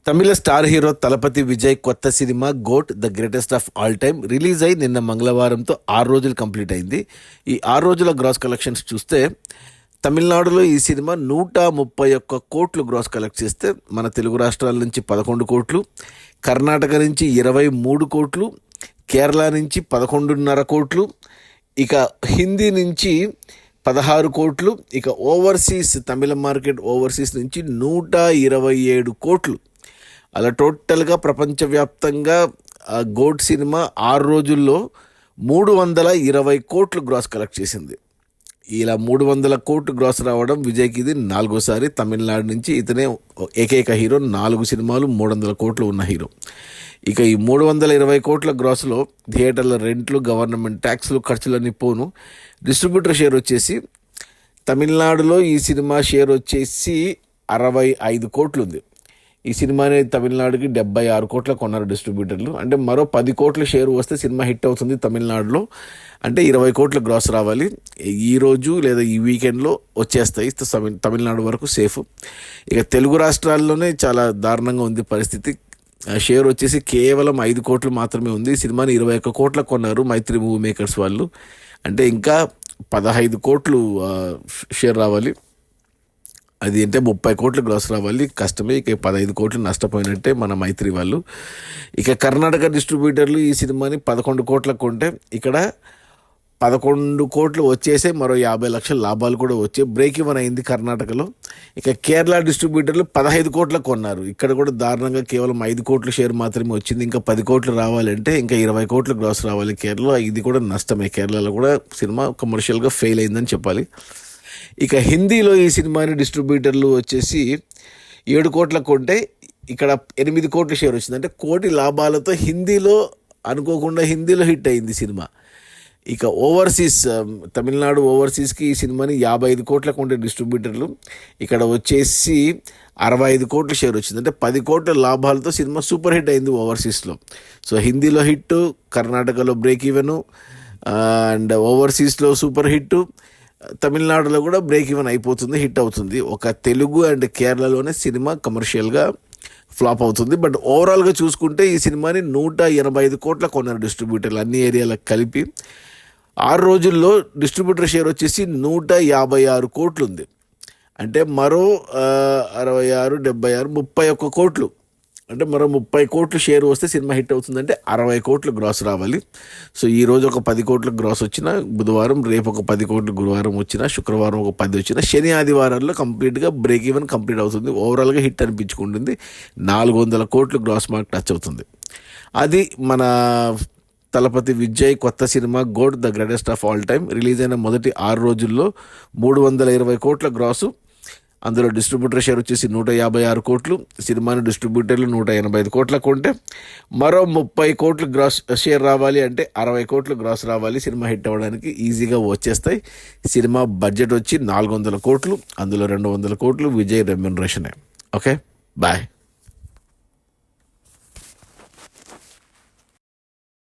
తమిళ star hero Thalapathy Vijay కొత్త cinema got the greatest of all time release అయి నిన్న మంగళవారంతో 6 రోజులు కంప్లీట్ అయింది. ఈ 6 రోజుల గ్రాస్ కలెక్షన్స్ చూస్తే తమిళనాడులో ఈ సినిమా 131 కోట్లు గ్రాస్ కలెక్ట్ చేస్తే మన తెలుగు రాష్ట్రాల నుంచి 11 కోట్లు, కర్ణాటక నుంచి 23 కోట్లు, కేరళ నుంచి 11.5 కోట్లు, ఇక హిందీ నుంచి 16 కోట్లు, ఇక ఓవర్సీస్ తమిళ మార్కెట్ ఓవర్సీస్ నుంచి 127 కోట్లు. అలా టోటల్గా ప్రపంచవ్యాప్తంగా గోట్ సినిమా 6 రోజుల్లో 320 కోట్లు గ్రాస్ కలెక్ట్ చేసింది. ఇలా 300 కోట్లు గ్రాస్ రావడం విజయ్కి ఇది 4వసారి. తమిళనాడు నుంచి ఇతనే ఏకైక హీరో, 4 సినిమాలు 300 కోట్లు ఉన్న హీరో. ఇక ఈ 320 కోట్ల గ్రాస్లో థియేటర్ల రెంట్లు, గవర్నమెంట్ ట్యాక్స్లు, ఖర్చులన్నీ పోను. డిస్ట్రిబ్యూటర్ షేర్ వచ్చేసి తమిళనాడులో ఈ సినిమా షేర్ వచ్చేసి 65 కోట్లు ఉంది. ఈ సినిమాని తమిళనాడుకి 76 కోట్ల కొన్నారు డిస్ట్రిబ్యూటర్లు. అంటే మరో 10 కోట్ల షేర్ వస్తే సినిమా హిట్ అవుతుంది తమిళనాడులో. అంటే 20 కోట్ల గ్రాస్ రావాలి. ఈరోజు లేదా ఈ వీకెండ్లో వచ్చేస్తాయి. తమిళనాడు వరకు సేఫ్. ఇక తెలుగు రాష్ట్రాల్లోనే చాలా దారుణంగా ఉంది పరిస్థితి. షేర్ వచ్చేసి కేవలం 5 కోట్లు మాత్రమే ఉంది. సినిమాని 21 కోట్ల కొన్నారు మైత్రి మూవీ మేకర్స్ వాళ్ళు. అంటే ఇంకా 15 కోట్లు షేర్ రావాలి. అది అంటే 30 కోట్లు గ్రాస్ రావాలి, కష్టమే. ఇక 15 కోట్లు నష్టపోయినట్టే మన మైత్రి వాళ్ళు. ఇక కర్ణాటక డిస్ట్రిబ్యూటర్లు ఈ సినిమాని 11 కోట్లకు కొంటే ఇక్కడ 11 కోట్లు వచ్చేసే, మరో 50 లక్షల లాభాలు కూడా వచ్చాయి. బ్రేక్ ఈవెన్ అయింది కర్ణాటకలో. ఇక కేరళ డిస్ట్రిబ్యూటర్లు 15 కోట్లకు కొన్నారు. ఇక్కడ కూడా దారుణంగా కేవలం 5 కోట్ల షేర్ మాత్రమే వచ్చింది. ఇంకా 10 కోట్లు రావాలంటే ఇంకా 20 కోట్లు గ్రాస్ రావాలి కేరళ. ఇది కూడా నష్టమే. కేరళలో కూడా సినిమా కమర్షియల్గా ఫెయిల్ అయిందని చెప్పాలి. ఇక హిందీలో ఈ సినిమాని డిస్ట్రిబ్యూటర్లు వచ్చేసి 7 కోట్లకు కొంటే ఇక్కడ 8 కోట్ల షేర్ వచ్చింది. అంటే కోటి లాభాలతో హిందీలో అనుకోకుండా హిందీలో హిట్ అయింది సినిమా. ఇక ఓవర్సీస్ తమిళనాడు ఓవర్సీస్కి ఈ సినిమాని 55 కోట్లకు ఉండే డిస్ట్రిబ్యూటర్లు ఇక్కడ వచ్చేసి 65 కోట్ల షేర్ వచ్చింది. అంటే 10 కోట్ల లాభాలతో సినిమా సూపర్ హిట్ అయింది ఓవర్సీస్లో. సో హిందీలో హిట్, కర్ణాటకలో బ్రేక్ ఈవెను, అండ్ ఓవర్సీస్లో సూపర్ హిట్, తమిళనాడులో కూడా బ్రేక్ ఈవెన్ అయిపోతుంది, హిట్ అవుతుంది. ఒక తెలుగు అండ్ కేరళలోనే సినిమా కమర్షియల్గా ఫ్లాప్ అవుతుంది. బట్ ఓవరాల్గా చూసుకుంటే ఈ సినిమాని 185 కోట్ల కొన్నారు డిస్ట్రిబ్యూటర్లు అన్ని ఏరియాలకు కలిపి. 6 రోజుల్లో డిస్ట్రిబ్యూటర్ షేర్ వచ్చేసి 156 కోట్లు ఉంది. అంటే మరో 66, 76, 31 కోట్లు. అంటే మరో 30 కోట్లు షేర్ వస్తే సినిమా హిట్ అవుతుందంటే 60 కోట్లు గ్రాస్ రావాలి. సో ఈరోజు ఒక 10 కోట్ల గ్రాస్ వచ్చినా, బుధవారం రేపు ఒక 10 కోట్లు, గురువారం వచ్చినా, శుక్రవారం ఒక 10 వచ్చినా, శని ఆదివారాల్లో కంప్లీట్గా బ్రేక్ ఈవెన్ కంప్లీట్ అవుతుంది. ఓవరాల్గా హిట్ అనిపించుకుంటుంది. 400 కోట్లు గ్రాస్ మార్క్ టచ్ అవుతుంది. అది మన తలపతి విజయ్ కొత్త cinema got the greatest of all time release అయిన మొదటి 6 రోజుల్లో 320 కోట్ల గ్రాసు. అందులో డిస్ట్రిబ్యూటర్ షేర్ వచ్చేసి 156 కోట్లు. సినిమాని డిస్ట్రిబ్యూటర్లు 185 కోట్ల కొంటే మరో 30 కోట్లు గ్రాస్ షేర్ రావాలి. అంటే 60 కోట్లు గ్రాస్ రావాలి సినిమా హిట్ అవ్వడానికి. ఈజీగా వచ్చేస్తాయి. సినిమా బడ్జెట్ వచ్చి 400 కోట్లు. అందులో 200 కోట్లు విజయ్ రెమ్యునరేషనే. Okay, bye.